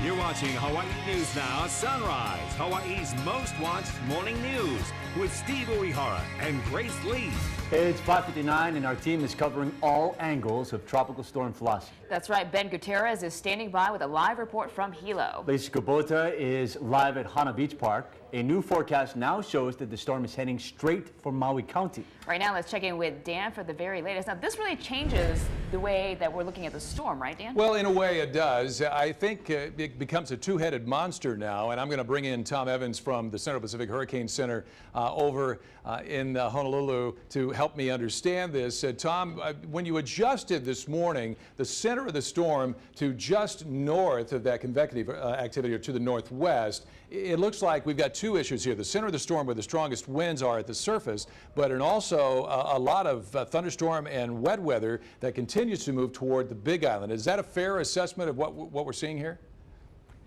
You're watching Hawaii News Now Sunrise, Hawaii's most watched morning news with Steve Uehara and Grace Lee. It's 5:59 and our team is covering all angles of Tropical Storm Flossie. That's right. Ben Gutierrez is standing by with a live report from Hilo. Lisa Kubota is live at Hana Beach Park. A new forecast now shows that the storm is heading straight for Maui County. Right now, let's check in with Dan for the very latest. Now, this really changes the way that we're looking at the storm, right, Dan? Well, in a way it does. I think it becomes a two-headed monster now, and I'm going to bring in Tom Evans from the Central Pacific Hurricane Center over in Honolulu to help me understand this. Tom, when you adjusted this morning the center of the storm to just north of that convective activity, or to the northwest, it looks like we've got two issues here. The center of the storm where the strongest winds are at the surface, but also a lot of thunderstorm and wet weather that continues to move toward the Big Island. Is that a fair assessment of what we're seeing here?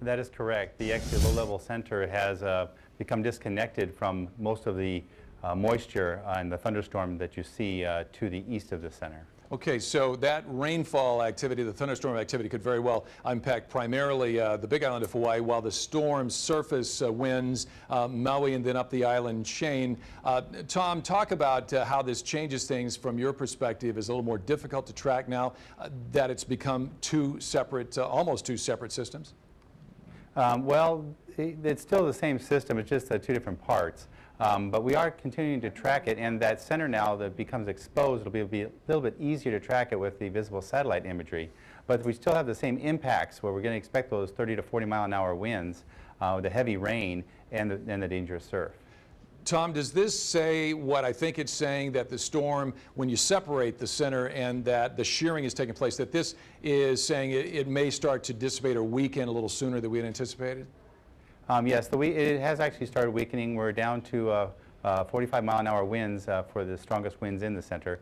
That is correct. The actually low-level center has become disconnected from most of the moisture and the thunderstorm that you see to the east of the center. Okay, so that rainfall activity, the thunderstorm activity, could very well impact primarily the Big Island of Hawaii, while the storm's surface winds Maui and then up the island chain. Tom, talk about how this changes things from your perspective. Is it a little more difficult to track now that it's become two separate, almost two separate systems? Well, it's still the same system. It's just two different parts. But we are continuing to track it, and that center now that becomes exposed, it'll be a little bit easier to track it with the visible satellite imagery. But we still have the same impacts where we're going to expect those 30 to 40 mile an hour winds, the heavy rain, and the dangerous surf. Tom, does this say what I think it's saying, that the storm, when you separate the center and that the shearing is taking place, that this is saying it may start to dissipate or weaken a little sooner than we had anticipated? Yes, it has actually started weakening. We're down to 45 mile an hour winds for the strongest winds in the center.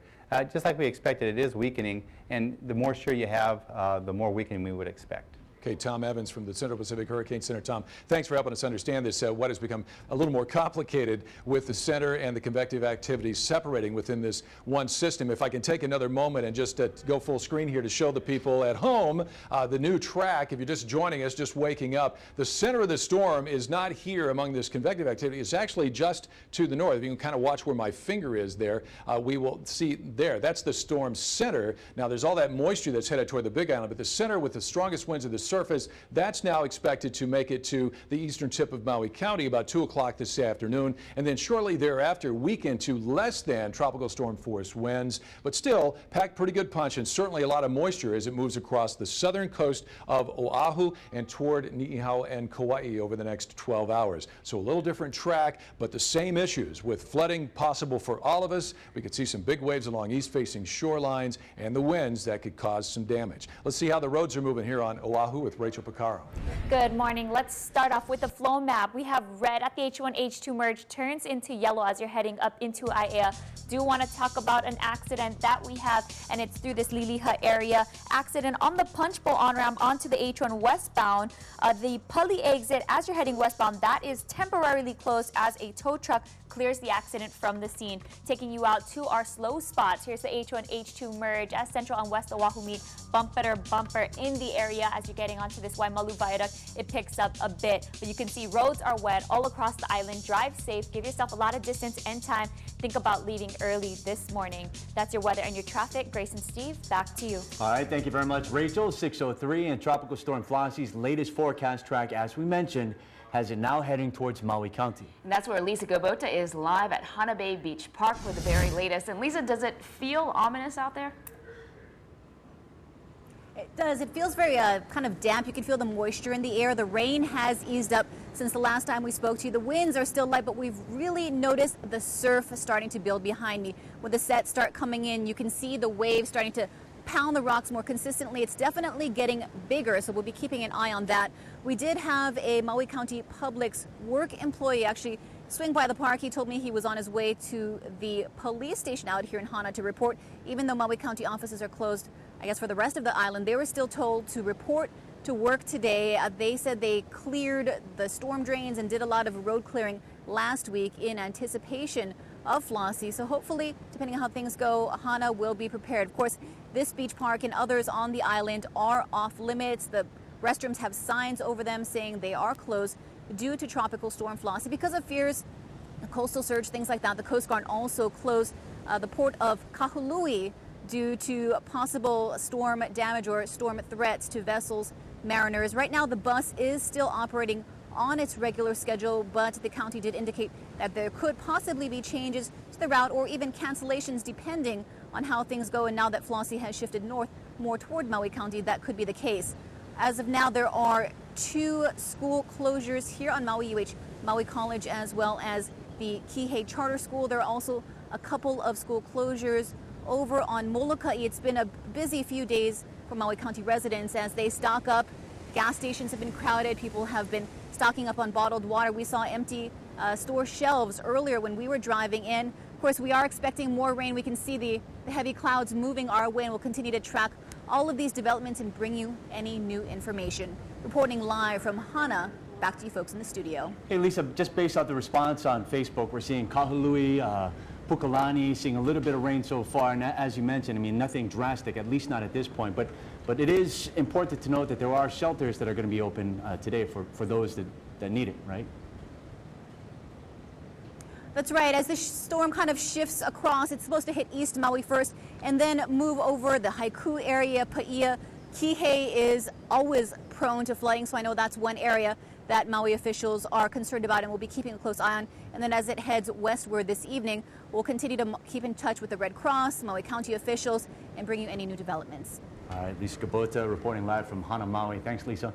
Just like we expected, it is weakening, and the more shear you have, the more weakening we would expect. Okay, Tom Evans from the Central Pacific Hurricane Center. Tom, thanks for helping us understand this, what has become a little more complicated with the center and the convective activities separating within this one system. If I can take another moment and just go full screen here to show the people at home the new track. If you're just joining us, just waking up, the center of the storm is not here among this convective activity. It's actually just to the north. If you can kind of watch where my finger is there, we will see there. That's the storm center. Now, there's all that moisture that's headed toward the Big Island, but the center with the strongest winds of the surface, that's now expected to make it to the eastern tip of Maui County about 2 o'clock this afternoon, and then shortly thereafter weaken to less than tropical storm force winds, but still packed pretty good punch and certainly a lot of moisture as it moves across the southern coast of Oahu and toward Niihau and Kauai over the next 12 hours. So a little different track, but the same issues with flooding possible for all of us. We could see some big waves along east-facing shorelines and the winds that could cause some damage. Let's see how the roads are moving here on Oahu with Rachel Picaro. Good morning. Let's start off with the flow map. We have red at the H1, H2 merge, turns into yellow as you're heading up into Aiea. Do want to talk about an accident that we have, and it's through this Liliha area. Accident on the Punch Bowl on-ramp onto the H1 westbound. The Pali exit as you're heading westbound, that is temporarily closed as a tow truck clears the accident from the scene. Taking you out to our slow spots. Here's the H1, H2 merge as Central and West Oahu meet. Bumper in the area as you're getting onto this Waimalu viaduct. It picks up a bit, but you can see roads are wet all across the island. Drive safe, give yourself a lot of distance and time. Think about leaving early this morning. That's your weather and your traffic. Grace and Steve, back to you. All right, thank you very much, Rachel. 6:03 and Tropical Storm Flossie's latest forecast track, as we mentioned, has it now heading towards Maui County. And that's where Lisa Kubota is live at Hana Beach Park for the very latest. And Lisa, does it feel ominous out there? It does. It feels very kind of damp. You can feel the moisture in the air. The rain has eased up since the last time we spoke to you. The winds are still light, but we've really noticed the surf starting to build behind me. When the sets start coming in, you can see the waves starting to pound the rocks more consistently. It's definitely getting bigger, so we'll be keeping an eye on that. We did have a Maui County Public's work employee actually swing by the park. He told me he was on his way to the police station out here in Hana to report. Even though Maui County offices are closed, I guess for the rest of the island, they were still told to report to work today. They said they cleared the storm drains and did a lot of road clearing last week in anticipation of Flossie. So hopefully, depending on how things go, Hana will be prepared. Of course, this beach park and others on the island are off limits. The Restrooms have signs over them saying they are closed due to Tropical Storm Flossie because of fears, a coastal surge, things like that. The Coast Guard also closed the port of Kahului due to possible storm damage or storm threats to vessels, mariners. Right now, the bus is still operating on its regular schedule, but the county did indicate that there could possibly be changes to the route or even cancellations depending on how things go. And now that Flossie has shifted north more toward Maui County, that could be the case. As of now, there are 2 school closures here on Maui UH, Maui College, as well as the Kihei Charter School. There are also a couple of school closures over on Molokai. It's been a busy few days for Maui County residents as they stock up. Gas stations have been crowded. People have been stocking up on bottled water. We saw empty store shelves earlier when we were driving in. Of course, we are expecting more rain. We can see the heavy clouds moving our way, and we'll continue to track all of these developments and bring you any new information. Reporting live from Hana, back to you folks in the studio. Hey, Lisa, just based off the response on Facebook, we're seeing Kahului, Pukalani, seeing a little bit of rain so far, and as you mentioned, I mean, nothing drastic, at least not at this point, but it is important to note that there are shelters that are going to be open today for those that need it, right? That's right. As the storm kind of shifts across, it's supposed to hit East Maui first and then move over the Haiku area, Paia. Kihei is always prone to flooding, so I know that's one area that Maui officials are concerned about and will be keeping a close eye on. And then as it heads westward this evening, we'll continue to keep in touch with the Red Cross, Maui County officials, and bring you any new developments. All right, Lisa Kubota reporting live from Hana, Maui. Thanks, Lisa.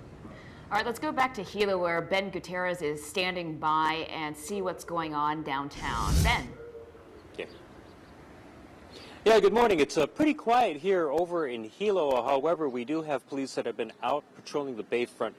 All right, let's go back to Hilo, where Ben Gutierrez is standing by and see what's going on downtown. Ben. Yeah, good morning. It's pretty quiet here over in Hilo. However, we do have police that have been out patrolling the Bayfront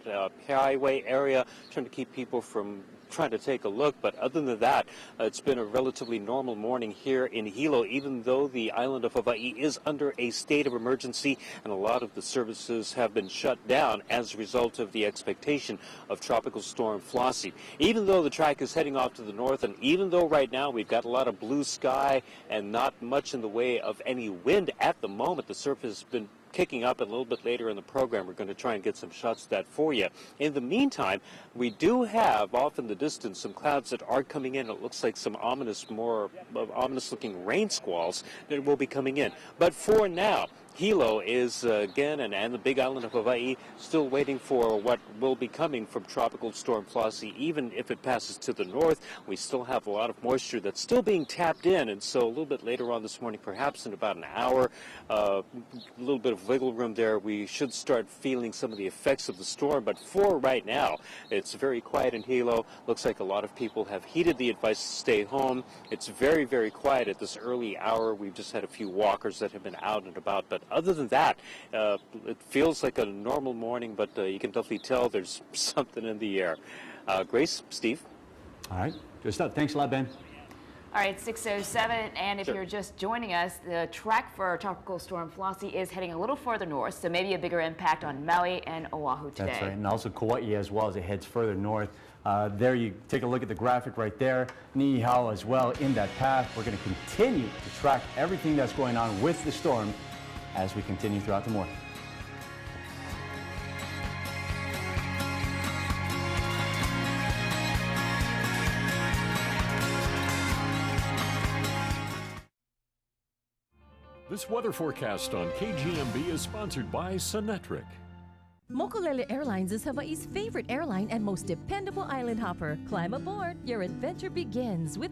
Highway area, trying to keep people from trying to take a look. But other than that, it's been a relatively normal morning here in Hilo, even though the island of Hawaii is under a state of emergency and a lot of the services have been shut down as a result of the expectation of Tropical Storm Flossie. Even though the track is heading off to the north, and even though right now we've got a lot of blue sky and not much in the way of any wind at the moment, the surf has been kicking up. A little bit later in the program, we're going to try and get some shots of that for you. In the meantime, we do have off in the distance some clouds that are coming in. It looks like some more ominous looking rain squalls that will be coming in. But for now, Hilo is again, and the big island of Hawaii, still waiting for what will be coming from Tropical Storm Flossie. Even if it passes to the north, we still have a lot of moisture that's still being tapped in, and so a little bit later on this morning, perhaps in about an hour, a little bit of wiggle room there, we should start feeling some of the effects of the storm. But for right now, it's very quiet in Hilo. Looks like a lot of people have heeded the advice to stay home. It's very, very quiet at this early hour. We've just had a few walkers that have been out and about, but other than that, it feels like a normal morning, but you can definitely tell there's something in the air. Grace, Steve? All right, good stuff. Thanks a lot, Ben. All right, 6:07, and if you're just joining us, the track for Tropical Storm Flossie is heading a little further north, so maybe a bigger impact on Maui and Oahu today. That's right, and also Kauai as well as it heads further north. There you take a look at the graphic right there. Niihau as well in that path. We're going to continue to track everything that's going on with the storm as we continue throughout the morning. This weather forecast on KGMB is sponsored by Synetric. Mokulele Airlines is Hawaii's favorite airline and most dependable island hopper. Climb aboard. Your adventure begins with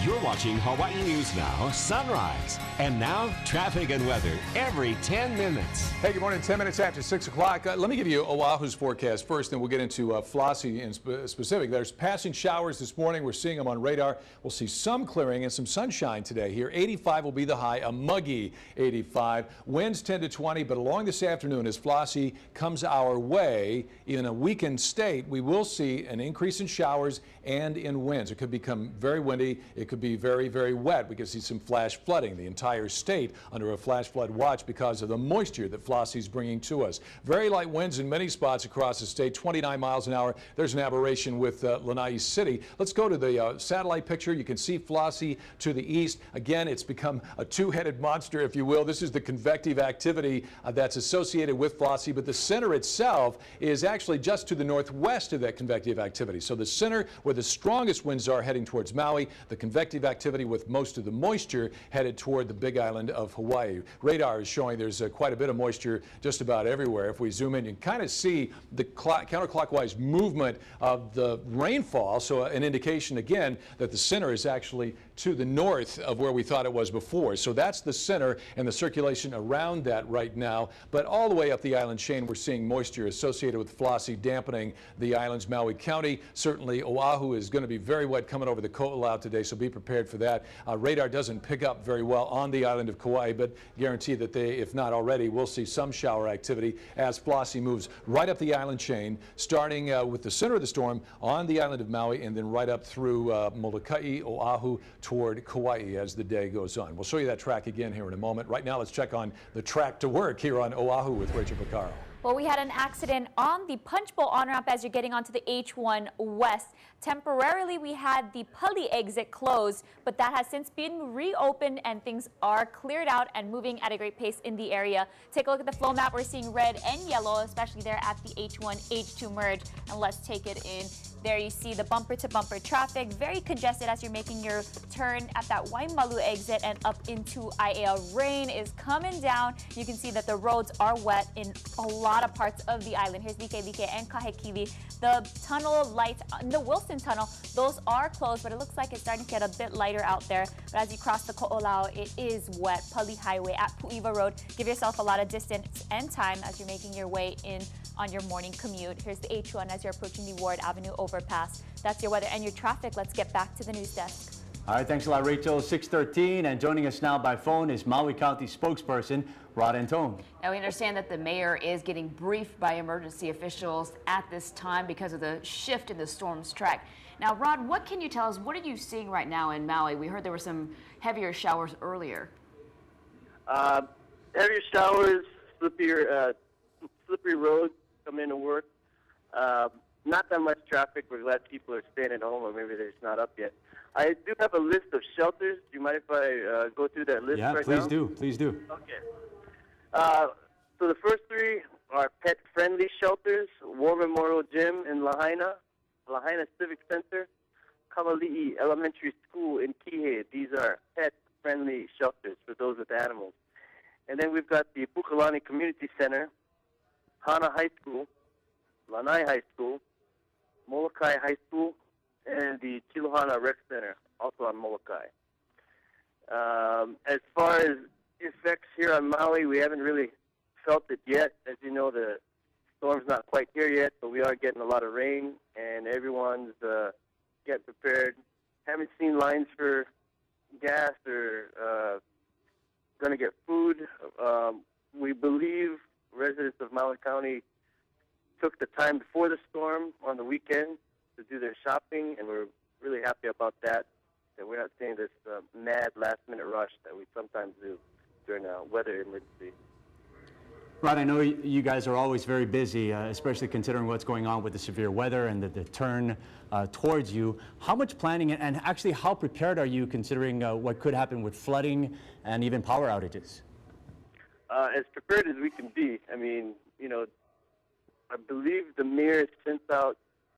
You're watching Hawaii News Now, Sunrise. And now, traffic and weather every 10 minutes. Hey, good morning. 10 minutes after 6 o'clock. Let me give you Oahu's forecast first, then we'll get into Flossie in specific. There's passing showers this morning. We're seeing them on radar. We'll see some clearing and some sunshine today here. 85 will be the high, a muggy 85. Winds 10 to 20, but along this afternoon, as Flossie comes our way in a weakened state, we will see an increase in showers and in winds. It could become very windy. It could be very, very wet. We could see some flash flooding. The entire state under a flash flood watch because of the moisture that Flossie's bringing to us. Very light winds in many spots across the state, 29 miles an hour. There's an aberration with Lanai City. Let's go to the satellite picture. You can see Flossie to the east. Again, it's become a two-headed monster, if you will. This is the convective activity that's associated with Flossie, but the center itself is actually just to the northwest of that convective activity. So the center where the strongest winds are heading towards Maui, the convective activity with most of the moisture headed toward the Big Island of Hawaii. Radar is showing there's quite a bit of moisture just about everywhere. If we zoom in, you can kind of see the counterclockwise movement of the rainfall, so an indication again that the center is actually to the north of where we thought it was before. So that's the center and the circulation around that right now. But all the way up the island chain, we're seeing moisture associated with Flossie dampening the island's Maui County. Certainly Oahu is going to be very wet coming over the Ko'olau today, so be prepared for that. Radar doesn't pick up very well on the island of Kauai, but guarantee that they, if not already, will see some shower activity as Flossie moves right up the island chain, starting with the center of the storm on the island of Maui and then right up through Molokai, Oahu, toward Kauai as the day goes on. We'll show you that track again here in a moment. Right now, let's check on the track to work here on Oahu with Rachel Picaro. Well, we had an accident on the Punch Bowl on-ramp as you're getting onto the H1 West. Temporarily, we had the Pali exit closed, but that has since been reopened and things are cleared out and moving at a great pace in the area. Take a look at the flow map. We're seeing red and yellow, especially there at the H1, H2 merge. And let's take it in. There you see the bumper-to-bumper traffic, very congested as you're making your turn at that Waimalu exit and up into Aiea. Rain is coming down. You can see that the roads are wet in a lot of parts of the island. Here's Like and Kahekili. The tunnel lights in the Wilson Tunnel, those are closed, but it looks like it's starting to get a bit lighter out there. But as you cross the Ko'olau, it is wet. Pali Highway at Pu'iwa Road. Give yourself a lot of distance and time as you're making your way in on your morning commute. Here's the H1 as you're approaching the Ward Avenue overpass. That's your weather and your traffic. Let's get back to the news desk. All right, thanks a lot, Rachel. 6:13, and joining us now by phone is Maui County spokesperson Rod Antone. Now, we understand that the mayor is getting briefed by emergency officials at this time because of the shift in the storm's track. Now, Rod, what can you tell us? What are you seeing right now in Maui? We heard there were some heavier showers earlier. Heavier showers, slippery roads coming into work. Not that much traffic. We're glad people are staying at home, or maybe they're just not up yet. I do have a list of shelters. Do you mind if I go through that list right now? Yeah, please do. Please do. Okay. So the first three are pet-friendly shelters: War Memorial Gym in Lahaina, Lahaina Civic Center, Kamali'i Elementary School in Kihei. These are pet-friendly shelters for those with animals. And then we've got the Pukalani Community Center, Hana High School, Lanai High School, Molokai High School, and the Chilohana Rec Center, also on Molokai. As far as effects here on Maui, we haven't really felt it yet. As you know, the storm's not quite here yet, but we are getting a lot of rain, and everyone's getting prepared. Haven't seen lines for gas or going to get food. We believe residents of Maui County took the time before the storm on the weekend to do their shopping, and we're really happy about that we're not seeing this mad last-minute rush that we sometimes do during a weather emergency. Rod, I know you guys are always very busy, especially considering what's going on with the severe weather and the turn towards you. How much planning and actually how prepared are you considering what could happen with flooding and even power outages? As prepared as we can be. I mean, you know, I believe the mayor sent out